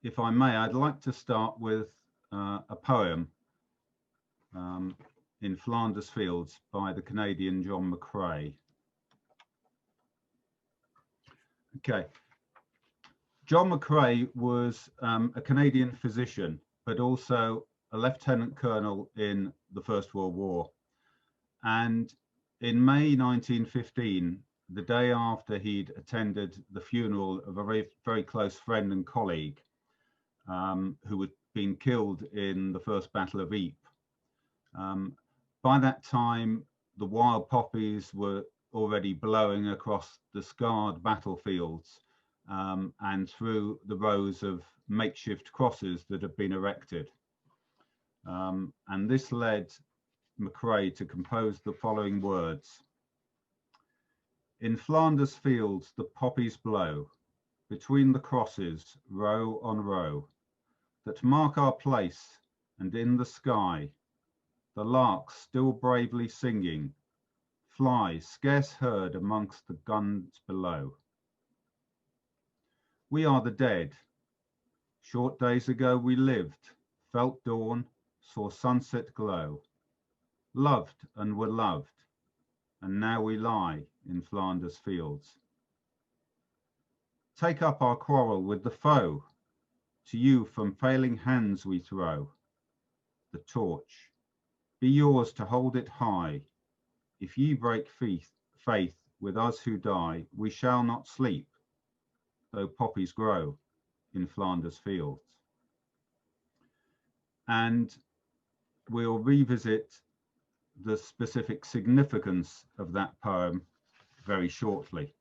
if I may, I'd like to start with a poem in Flanders Fields by the Canadian John McCrae. Okay. John McCrae was a Canadian physician, but also a lieutenant colonel in the First World War. And in May 1915, the day after he'd attended the funeral of a very, very close friend and colleague who had been killed in the First Battle of Ypres, by that time, the wild poppies were already blowing across the scarred battlefields and through the rows of makeshift crosses that had been erected. And this led McCrae to compose the following words. In Flanders Fields the poppies blow, between the crosses, row on row, that mark our place, and in the sky, the larks still bravely singing, fly scarce heard amongst the guns below. We are the dead. Short days ago we lived, felt dawn, saw sunset glow, loved and were loved, and now we lie in Flanders Fields. Take up our quarrel with the foe, to you from failing hands we throw the torch. Be yours to hold it high. If ye break faith with us who die, we shall not sleep, though poppies grow in Flanders Fields. And we'll revisit the specific significance of that poem very shortly.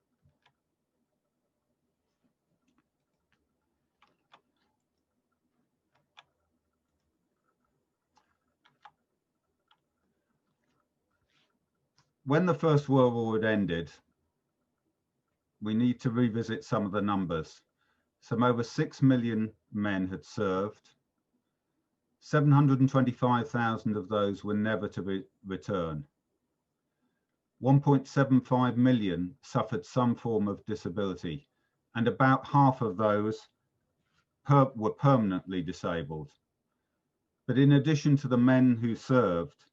When the First World War had ended, we need to revisit some of the numbers. Some over 6 million men had served. 725,000 of those were never to return. 1.75 million suffered some form of disability, and about half of those were permanently disabled. But in addition to the men who served,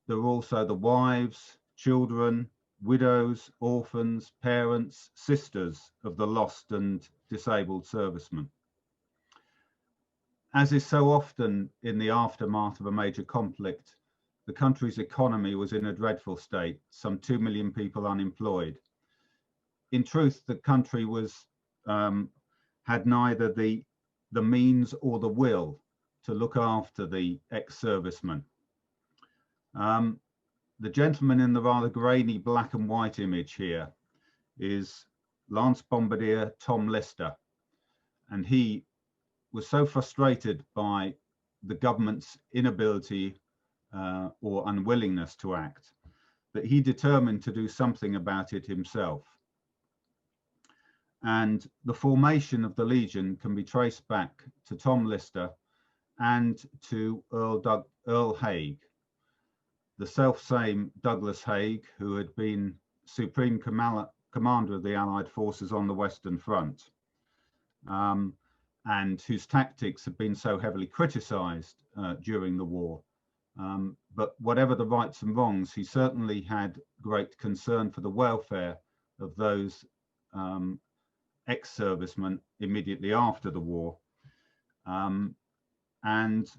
there were also the wives, children, widows, orphans, parents, sisters of the lost and disabled servicemen. As is so often in the aftermath of a major conflict, the country's economy was in a dreadful state, some 2 million people unemployed. In truth, the country was had neither the means or the will to look after the ex-servicemen. The gentleman in the rather grainy black and white image here is Lance Bombardier Tom Lister, and he was so frustrated by the government's inability or unwillingness to act that he determined to do something about it himself. And the formation of the Legion can be traced back to Tom Lister and to Earl Haig, the self-same Douglas Haig, who had been Supreme Commander of the Allied forces on the Western Front, and whose tactics had been so heavily criticised during the war. But whatever the rights and wrongs, he certainly had great concern for the welfare of those ex-servicemen immediately after the war. And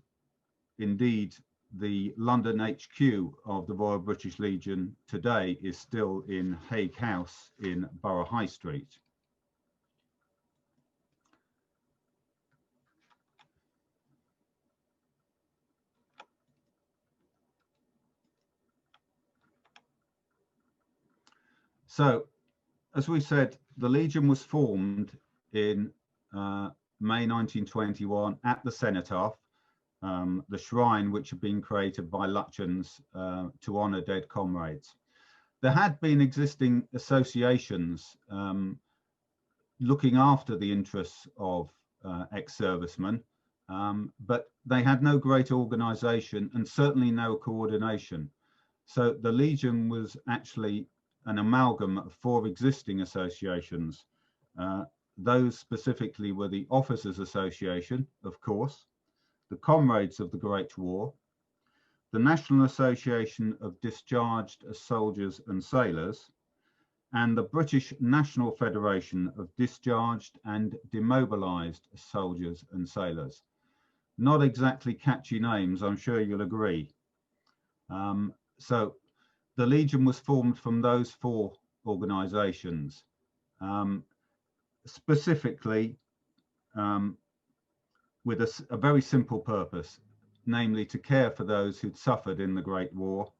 indeed, the London HQ of the Royal British Legion today is still in Haig House in Borough High Street. So, as we said, the Legion was formed in May 1921 at the Cenotaph, the shrine which had been created by Lutyens to honour dead comrades. There had been existing associations looking after the interests of ex-servicemen, but they had no great organisation and certainly no coordination. So the Legion was actually an amalgam of 4 existing associations, those specifically were the Officers Association, of course, the Comrades of the Great War, the National Association of Discharged Soldiers and Sailors, and the British National Federation of Discharged and Demobilised Soldiers and Sailors. Not exactly catchy names, I'm sure you'll agree. So the Legion was formed from those four organisations, specifically with a very simple purpose, namely to care for those who'd suffered in the Great War,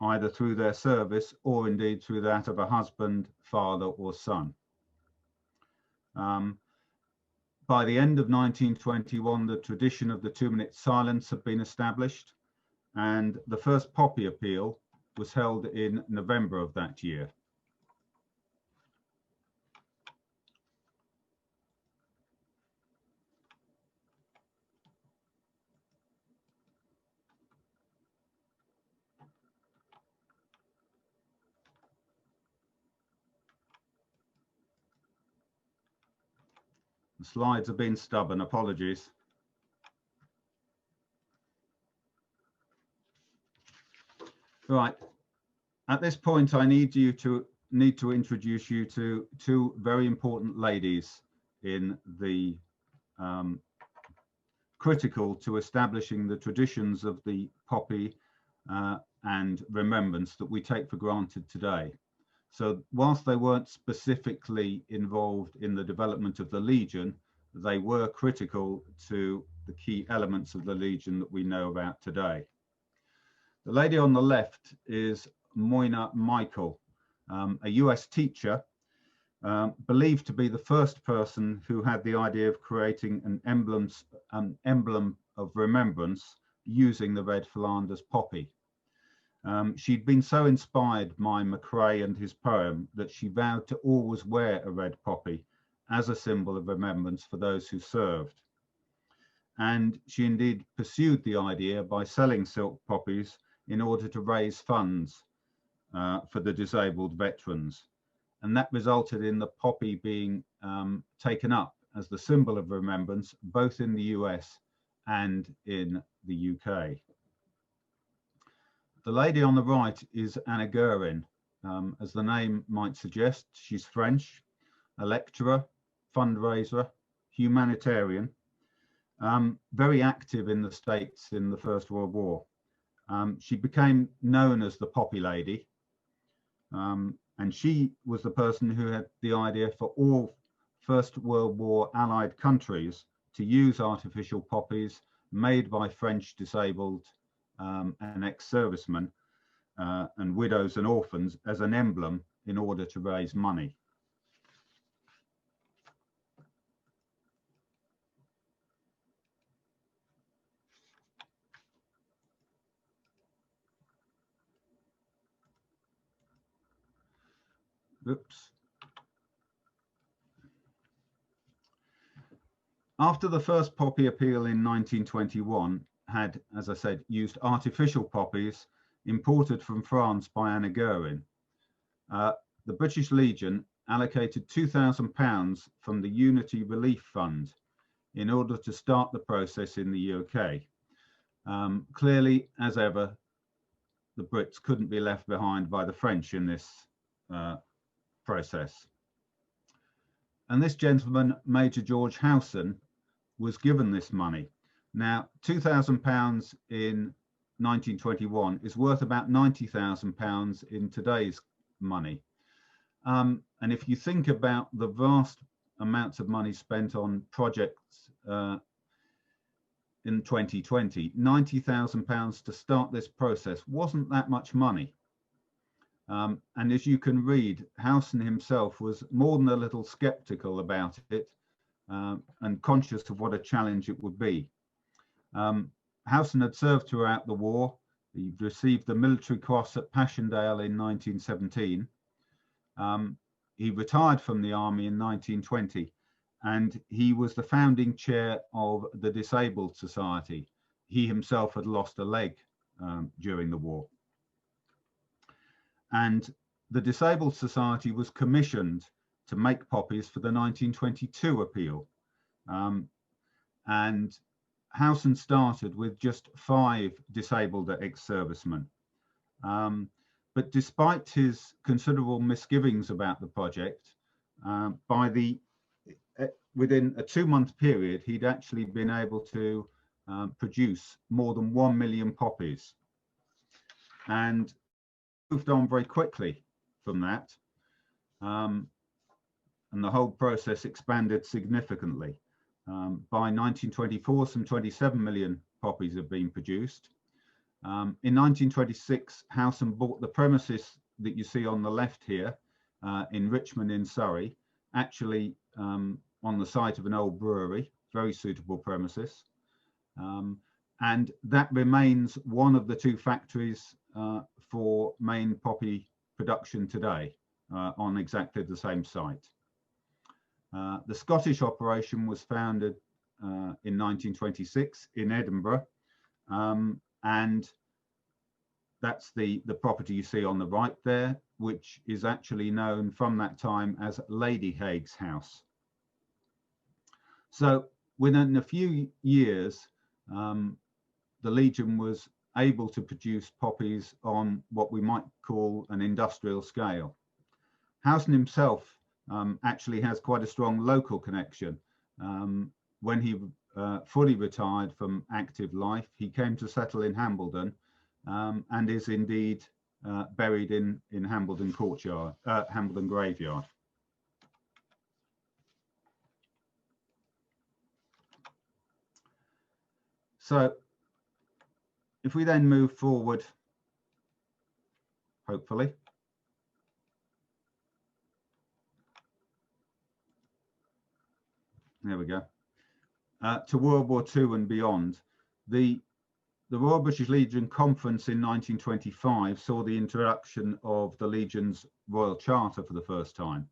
either through their service or indeed through that of a husband, father or son. By the end of 1921, the tradition of the 2-minute silence had been established, and the first poppy appeal was held in November of that year. The slides have been stubborn, apologies. Right, at this point I need to introduce you to two very important ladies in the critical to establishing the traditions of the poppy and remembrance that we take for granted today. So whilst they weren't specifically involved in the development of the Legion, they were critical to the key elements of the Legion that we know about today. The lady on the left is Moina Michael, a US teacher, believed to be the first person who had the idea of creating an emblem of remembrance using the red Flanders poppy. She'd been so inspired by McCrae and his poem that she vowed to always wear a red poppy as a symbol of remembrance for those who served. And she indeed pursued the idea by selling silk poppies in order to raise funds for the disabled veterans. And that resulted in the poppy being taken up as the symbol of remembrance, both in the US and in the UK. The lady on the right is Anna Guerin. As the name might suggest, she's French, a lecturer, fundraiser, humanitarian, very active in the States in the First World War. She became known as the Poppy Lady, and she was the person who had the idea for all First World War Allied countries to use artificial poppies made by French disabled and ex-servicemen and widows and orphans as an emblem in order to raise money. Oops. After the first poppy appeal in 1921 had, as I said, used artificial poppies imported from France by Anna Guerin, the British Legion allocated £2,000 from the Unity Relief Fund in order to start the process in the UK. Clearly, as ever, the Brits couldn't be left behind by the French in this process. And this gentleman, Major George Howson, was given this money. Now, £2,000 in 1921 is worth about £90,000 in today's money. And if you think about the vast amounts of money spent on projects in 2020, £90,000 to start this process wasn't that much money. And as you can read, Howson himself was more than a little skeptical about it and conscious of what a challenge it would be. Howson had served throughout the war. He received the Military Cross at Passchendaele in 1917. He retired from the army in 1920, and he was the founding chair of the Disabled Society. He himself had lost a leg during the war. And the Disabled Society was commissioned to make poppies for the 1922 appeal. And Howson started with just 5 disabled ex-servicemen. But despite his considerable misgivings about the project, within a 2-month period, he'd actually been able to produce more than 1 million poppies, and moved on very quickly from that. And the whole process expanded significantly. By 1924, some 27 million poppies have been produced. In 1926, Howson bought the premises that you see on the left here in Richmond in Surrey, actually on the site of an old brewery, very suitable premises. And that remains one of the 2 factories for main poppy production today on exactly the same site. The Scottish operation was founded in 1926 in Edinburgh, and that's the property you see on the right there, which is actually known from that time as Lady Haig's house. So within a few years, the Legion was able to produce poppies on what we might call an industrial scale. Howson himself actually has quite a strong local connection. When he fully retired from active life, he came to settle in Hambledon, and is indeed buried in Hambledon Courtyard, Hambledon Graveyard. So if we then move forward, hopefully. There we go. To World War II and beyond. The Royal British Legion Conference in 1925 saw the introduction of the Legion's Royal Charter for the first time.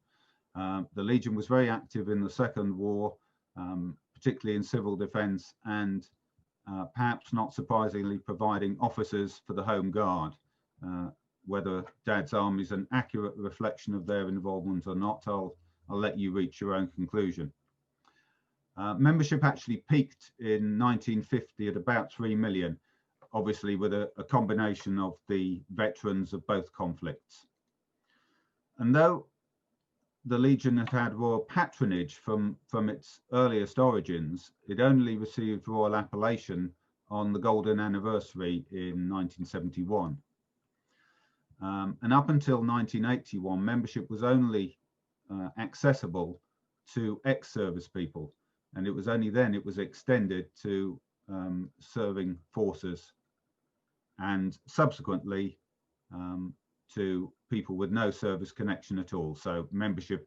The Legion was very active in the Second War, particularly in civil defence, and perhaps not surprisingly providing officers for the Home Guard. Whether Dad's Army is an accurate reflection of their involvement or not, I'll let you reach your own conclusion. Membership actually peaked in 1950 at about 3 million, obviously with a combination of the veterans of both conflicts. And though the Legion had had royal patronage from its earliest origins, it only received royal appellation on the golden anniversary in 1971. And up until 1981, membership was only accessible to ex-service people. And it was only then it was extended to serving forces, and subsequently to people with no service connection at all. So membership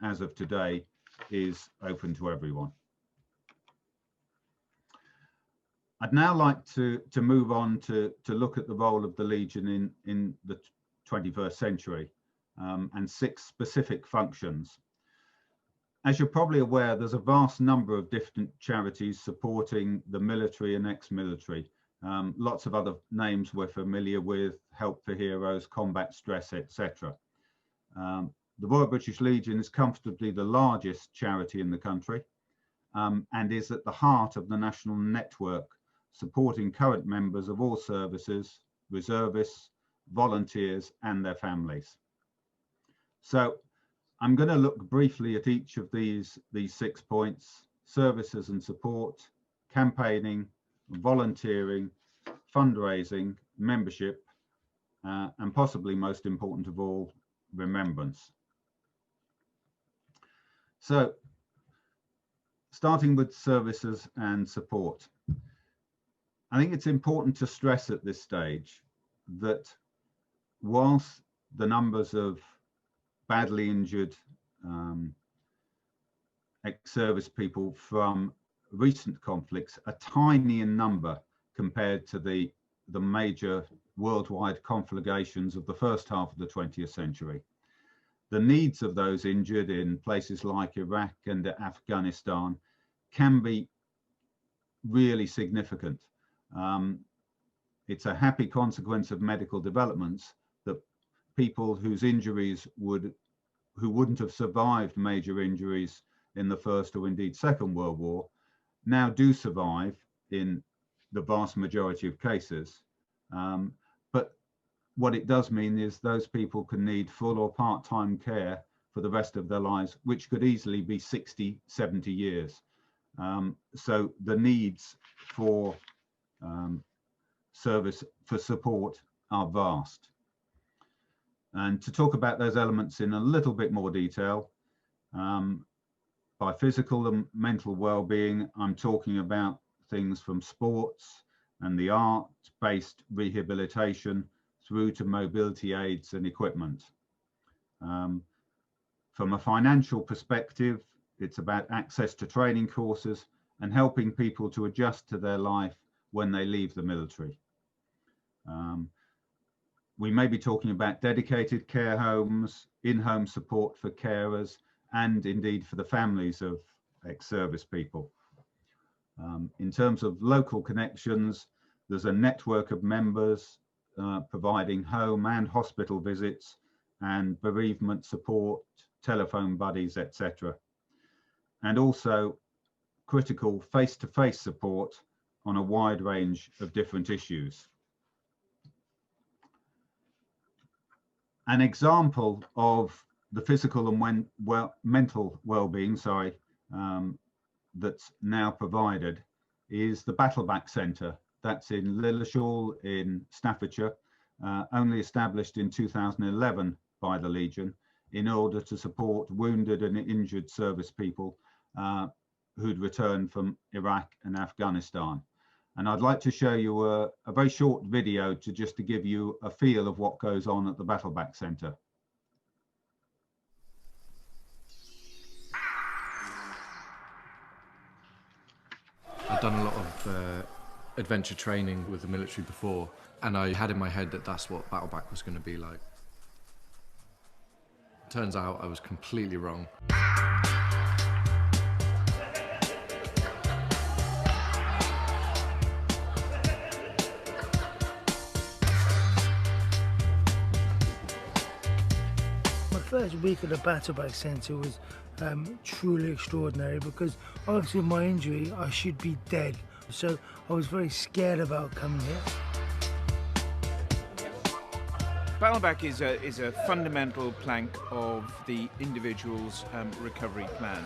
as of today is open to everyone. I'd now like to move on to look at the role of the Legion in the 21st century and 6 specific functions. As you're probably aware, there's a vast number of different charities supporting the military and ex-military. Lots of other names we're familiar with: Help for Heroes, Combat Stress, etc. The Royal British Legion is comfortably the largest charity in the country, and is at the heart of the national network supporting current members of all services, reservists, volunteers and their families. So I'm going to look briefly at each of these 6 points: services and support, campaigning, volunteering, fundraising, membership, and possibly most important of all, remembrance. So starting with services and support. I think it's important to stress at this stage that whilst the numbers of badly injured ex-service people from recent conflicts are tiny in number compared to the major worldwide conflagrations of the first half of the 20th century. The needs of those injured in places like Iraq and Afghanistan can be really significant. It's a happy consequence of medical developments that people whose injuries would who wouldn't have survived major injuries in the First or indeed Second World War now do survive in the vast majority of cases. But what it does mean is those people can need full or part-time care for the rest of their lives, which could easily be 60, 70 years. So the needs for service, for support, are vast. And to talk about those elements in a little bit more detail, by physical and mental well-being, I'm talking about things from sports and the art-based rehabilitation through to mobility aids and equipment. From a financial perspective, it's about access to training courses and helping people to adjust to their life when they leave the military. We may be talking about dedicated care homes, in-home support for carers, and indeed for the families of ex-service people. In terms of local connections, there's a network of members providing home and hospital visits and bereavement support, telephone buddies, etc. And also critical face-to-face support on a wide range of different issues. An example of the physical and mental well-being, that's now provided is the Battleback Centre. That's in Lilleshall in Staffordshire, only established in 2011 by the Legion in order to support wounded and injured service people who'd returned from Iraq and Afghanistan. And I'd like to show you a very short video to give you a feel of what goes on at the Battleback Centre. I'd done a lot of adventure training with the military before, and I had in my head that that's what Battleback was going to be like. Turns out I was completely wrong. First week at the Battleback Centre was truly extraordinary because obviously with my injury I should be dead, so I was very scared about coming here. Battleback is a fundamental plank of the individual's recovery plan.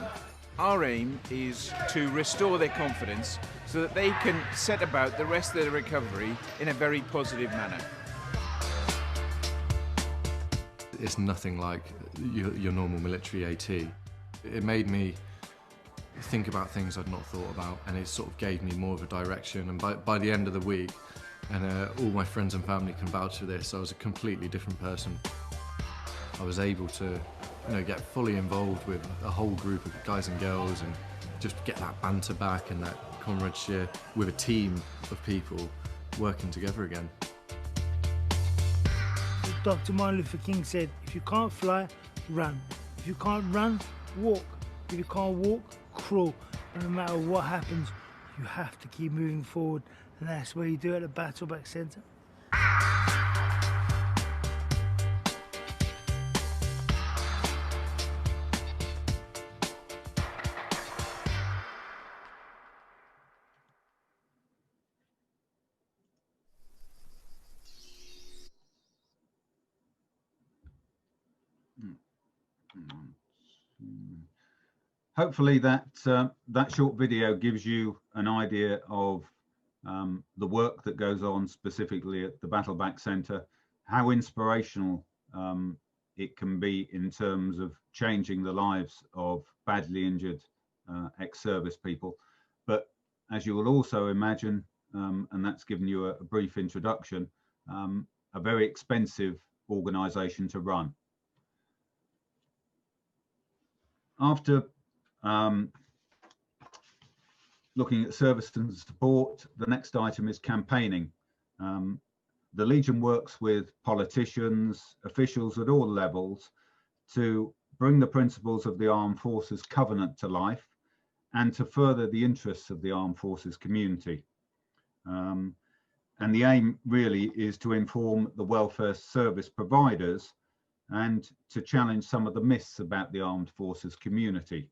Our aim is to restore their confidence so that they can set about the rest of their recovery in a very positive manner. It's nothing like your normal military AT. It made me think about things I'd not thought about, and it sort of gave me more of a direction. And by the end of the week, and all my friends and family can vouch for this, I was a completely different person. I was able to, get fully involved with a whole group of guys and girls and just get that banter back and that comradeship with a team of people working together again. Dr. Martin Luther King said, if you can't fly, run. If you can't run, walk. If you can't walk, crawl. But no matter what happens, you have to keep moving forward. And that's what you do at the Battleback Centre. Hopefully that short video gives you an idea of the work that goes on specifically at the Battleback Centre, how inspirational it can be in terms of changing the lives of badly injured ex-service people. But as you will also imagine, and that's given you a brief introduction, a very expensive organisation to run. After looking at service and support, the next item is campaigning. The Legion works with politicians, officials at all levels to bring the principles of the Armed Forces Covenant to life and to further the interests of the Armed Forces community. And the aim really is to inform the welfare service providers and to challenge some of the myths about the armed forces community,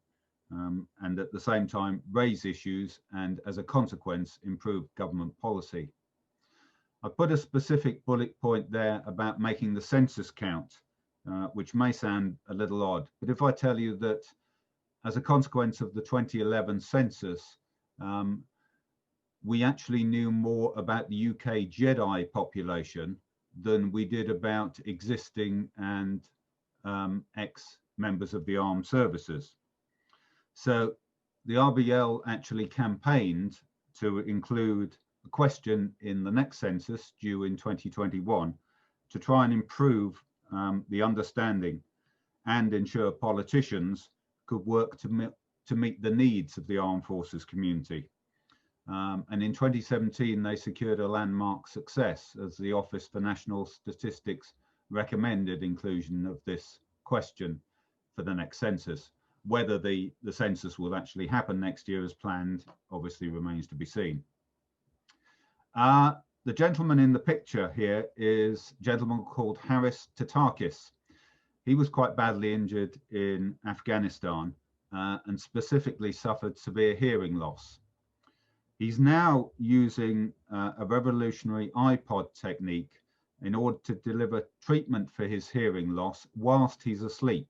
and at the same time raise issues and, as a consequence, improve government policy. I put a specific bullet point there about making the census count, which may sound a little odd, but if I tell you that as a consequence of the 2011 census, we actually knew more about the UK Jedi population than we did about existing and ex-members of the armed services. So the RBL actually campaigned to include a question in the next census due in 2021 to try and improve the understanding and ensure politicians could work to meet the needs of the armed forces community. And in 2017, they secured a landmark success as the Office for National Statistics recommended inclusion of this question for the next census. Whether the census will actually happen next year as planned obviously remains to be seen. The gentleman in the picture here is a gentleman called Haris Tatakis. He was quite badly injured in Afghanistan and specifically suffered severe hearing loss. He's now using a revolutionary iPod technique in order to deliver treatment for his hearing loss whilst he's asleep.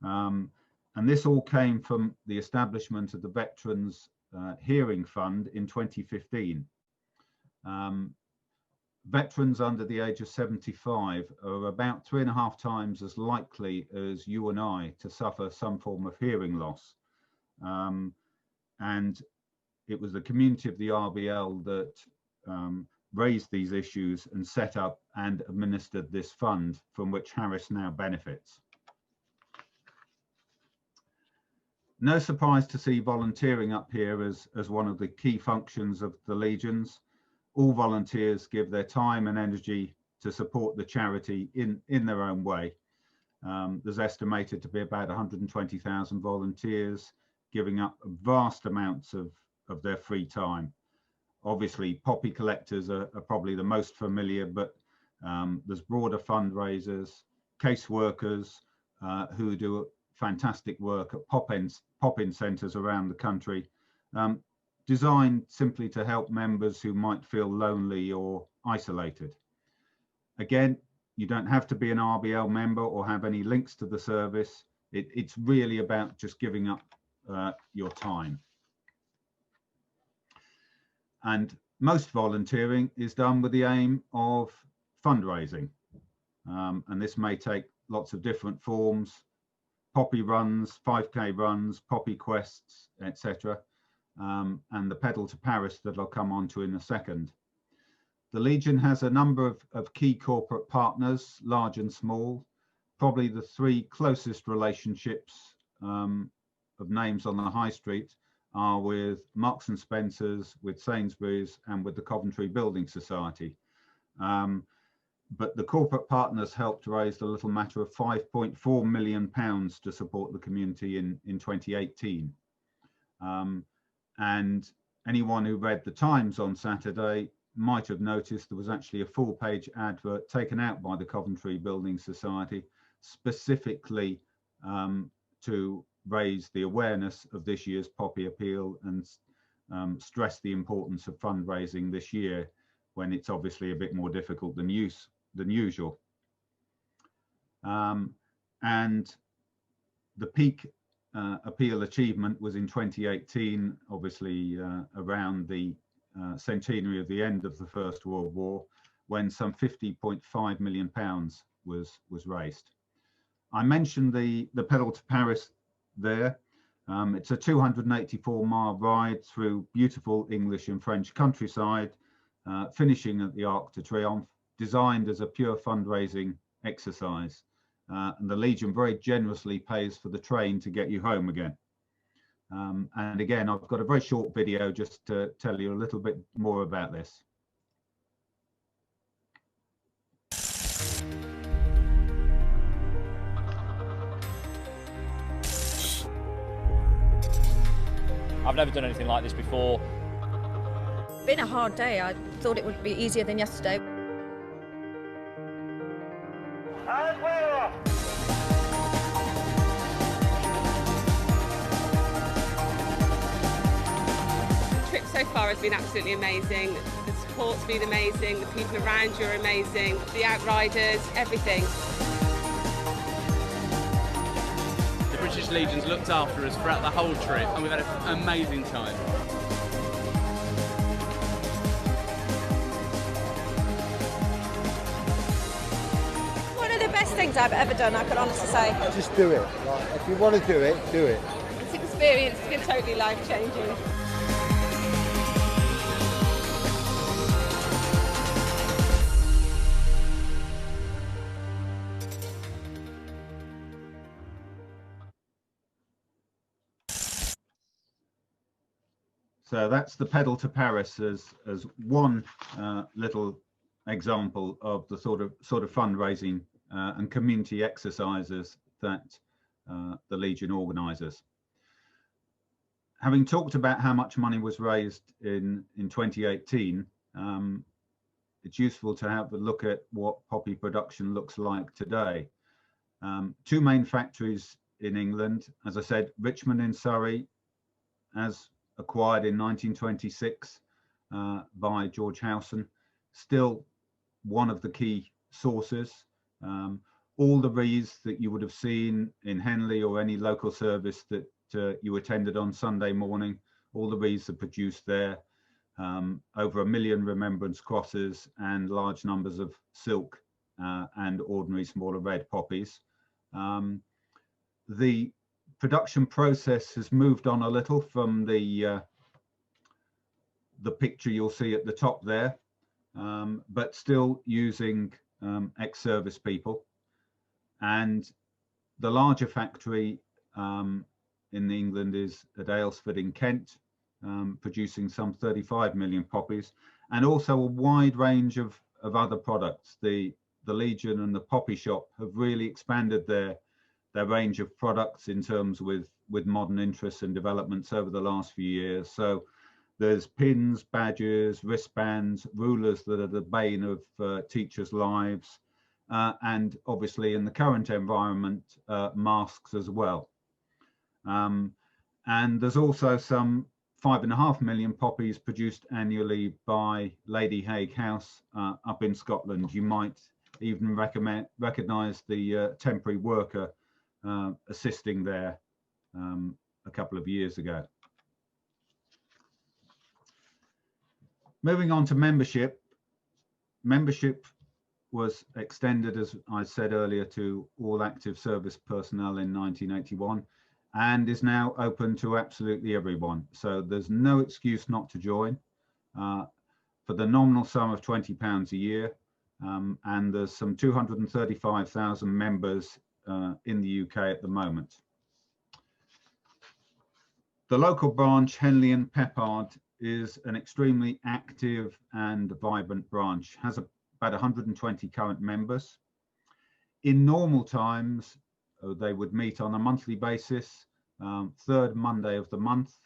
And this all came from the establishment of the Veterans Hearing Fund in 2015. Veterans under the age of 75 are about 3.5 times as likely as you and I to suffer some form of hearing loss. And it was the community of the RBL that raised these issues and set up and administered this fund from which Harris now benefits. No surprise to see volunteering up here as one of the key functions of the Legions. All volunteers give their time and energy to support the charity in their own way. There's estimated to be about 120,000 volunteers giving up vast amounts of their free time. Obviously, poppy collectors are probably the most familiar, but there's broader fundraisers, caseworkers who do fantastic work at pop-in centres around the country, designed simply to help members who might feel lonely or isolated. Again, you don't have to be an RBL member or have any links to the service. It's really about just giving up your time. And most volunteering is done with the aim of fundraising. And this may take lots of different forms: poppy runs, 5K runs, poppy quests, etc. And the pedal to Paris that I'll come on to in a second. The Legion has a number of key corporate partners, large and small. Probably the three closest relationships of names on the high street are with Marks and Spencer's, with Sainsbury's, and with the Coventry Building Society. But the corporate partners helped raise a little matter of £5.4 million to support the community in 2018. And anyone who read the Times on Saturday might have noticed there was actually a full-page advert taken out by the Coventry Building Society specifically to raise the awareness of this year's Poppy Appeal and stress the importance of fundraising this year when it's obviously a bit more difficult than usual. And the peak appeal achievement was in 2018, obviously around the centenary of the end of the First World War, when some £50.5 million was raised. I mentioned the pedal to Paris there. It's a 284-mile ride through beautiful English and French countryside, finishing at the Arc de Triomphe, designed as a pure fundraising exercise. And the Legion very generously pays for the train to get you home again. And again, I've got a very short video just to tell you a little bit more about this. I've never done anything like this before. Been a hard day. I thought it would be easier than yesterday. And we're far has been absolutely amazing. The support's been amazing, the people around you are amazing, the outriders, everything. The British Legion's looked after us throughout the whole trip and we've had an amazing time. One of the best things I've ever done, I could honestly say. Just do it. Like, if you want to do it, do it. This experience has been totally life-changing. So that's the pedal to Paris as one little example of the sort of fundraising and community exercises that the Legion organises. Having talked about how much money was raised in 2018, it's useful to have a look at what poppy production looks like today. Two main factories in England, as I said, Richmond in Surrey, as acquired in 1926 by George Howson, still one of the key sources. All the wreaths that you would have seen in Henley or any local service that you attended on Sunday morning, all the wreaths are produced there. Over 1 million remembrance crosses and large numbers of silk and ordinary smaller red poppies. The production process has moved on a little from the picture you'll see at the top there, but still using ex-service people. And the larger factory in England is at Aylesford in Kent, producing some 35 million poppies, and also a wide range of other products. The Legion and the Poppy Shop have really expanded their range of products in terms with modern interests and developments over the last few years. So there's pins, badges, wristbands, rulers that are the bane of teachers' lives, and obviously in the current environment, masks as well. And there's also some 5.5 million poppies produced annually by Lady Hague House up in Scotland. You might even recognise the temporary worker assisting there a couple of years ago. Moving on to membership. Membership was extended, as I said earlier, to all active service personnel in 1981 and is now open to absolutely everyone. So there's no excuse not to join for the nominal sum of £20 a year. And there's some 235,000 members in the UK at the moment. The local branch, Henley and Peppard, is an extremely active and vibrant branch, has about 120 current members. In normal times, they would meet on a monthly basis, third Monday of the month,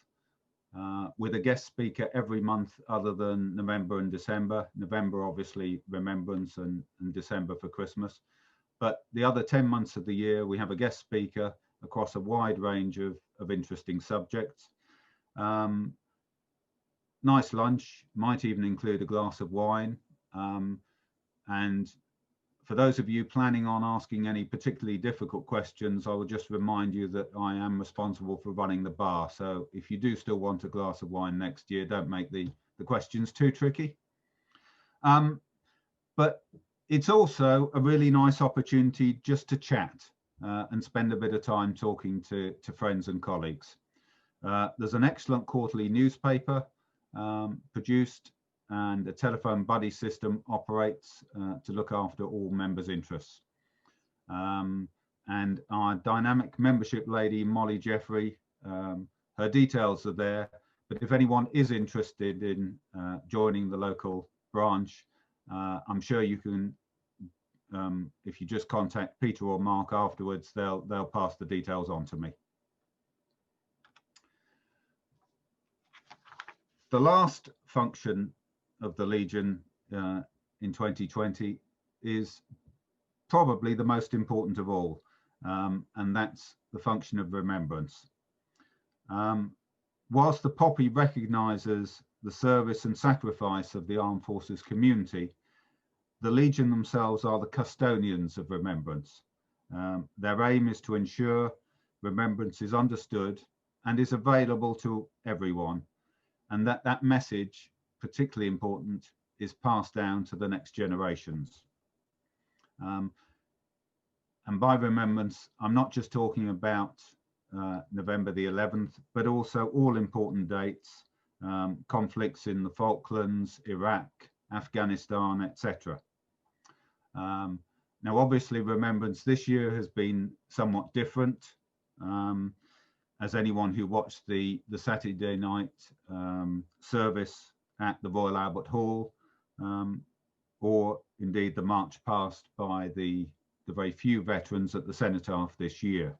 with a guest speaker every month other than November and December. November, obviously, Remembrance, and December for Christmas. But the other 10 months of the year, we have a guest speaker across a wide range of interesting subjects. Nice lunch, might even include a glass of wine. And for those of you planning on asking any particularly difficult questions, I will just remind you that I am responsible for running the bar. So if you do still want a glass of wine next year, don't make the questions too tricky. But it's also a really nice opportunity just to chat and spend a bit of time talking to friends and colleagues. There's an excellent quarterly newspaper produced, and a telephone buddy system operates to look after all members' interests. And our dynamic membership lady, Molly Jeffrey, her details are there. But if anyone is interested in joining the local branch, I'm sure you can, if you just contact Peter or Mark afterwards, they'll pass the details on to me. The last function of the Legion in 2020 is probably the most important of all, and that's the function of remembrance. Whilst the poppy recognises the service and sacrifice of the armed forces community, the Legion themselves are the custodians of remembrance. Their aim is to ensure remembrance is understood and is available to everyone, and that message, particularly important, is passed down to the next generations. And by remembrance, I'm not just talking about November the 11th, but also all important dates, conflicts in the Falklands, Iraq, Afghanistan, etc. Now, obviously, remembrance this year has been somewhat different. As anyone who watched the Saturday night service at the Royal Albert Hall, or indeed the march past by the very few veterans at the Cenotaph this year.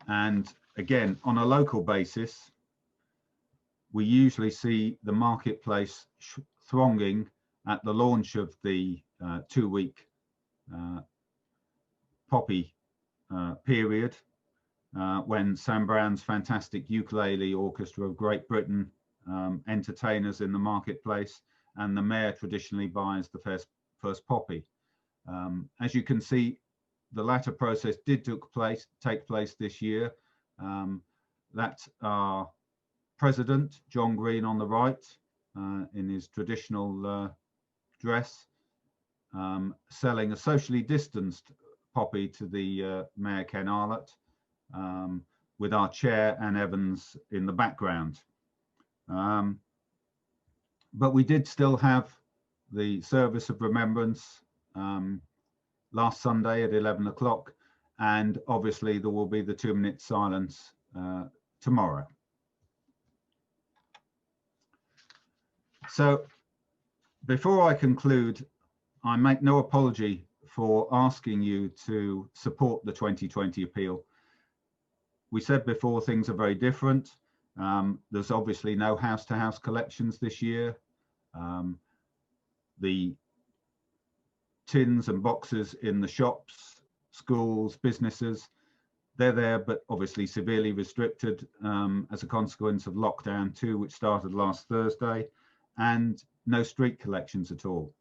And again, on a local basis, we usually see the marketplace thronging at the launch of the 2-week poppy period, when Sam Brown's fantastic ukulele orchestra of Great Britain entertainers in the marketplace, and the mayor traditionally buys the first poppy. As you can see, the latter process did take place this year. That's our president, John Green, on the right, in his traditional dress, selling a socially distanced poppy to the Mayor Ken Arlott, with our chair Anne Evans in the background. But we did still have the service of remembrance last Sunday at 11 o'clock, and obviously there will be the 2-minute silence tomorrow. So before I conclude, I make no apology for asking you to support the 2020 appeal. We said before, things are very different. There's obviously no house-to-house collections this year. The tins and boxes in the shops, schools, businesses, they're there, but obviously severely restricted as a consequence of lockdown 2, which started last Thursday, and no street collections at all.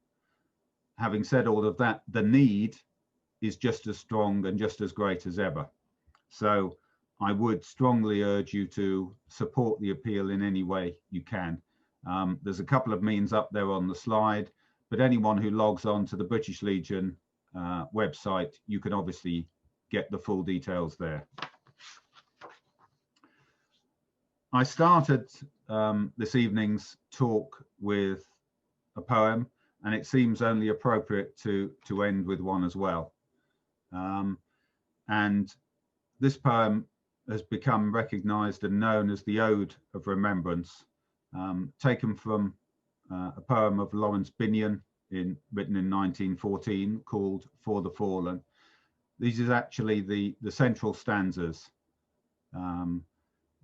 Having said all of that, the need is just as strong and just as great as ever. So I would strongly urge you to support the appeal in any way you can. There's a couple of means up there on the slide, but anyone who logs on to the British Legion website, you can obviously get the full details there. I started this evening's talk with a poem, and it seems only appropriate to end with one as well. And this poem has become recognized and known as the Ode of Remembrance, taken from a poem of Lawrence Binyon written in 1914 called For the Fallen. These is actually the central stanzas,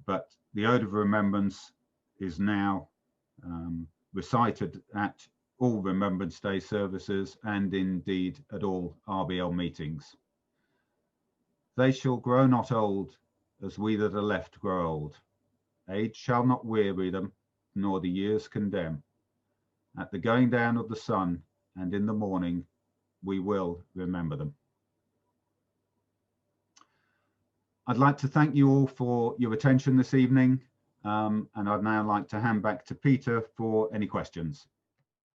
but the Ode of Remembrance is now recited at all Remembrance Day services and indeed at all RBL meetings. They shall grow not old as we that are left grow old. Age shall not weary them, nor the years condemn. At the going down of the sun and in the morning, we will remember them. I'd like to thank you all for your attention this evening, and I'd now like to hand back to Peter for any questions.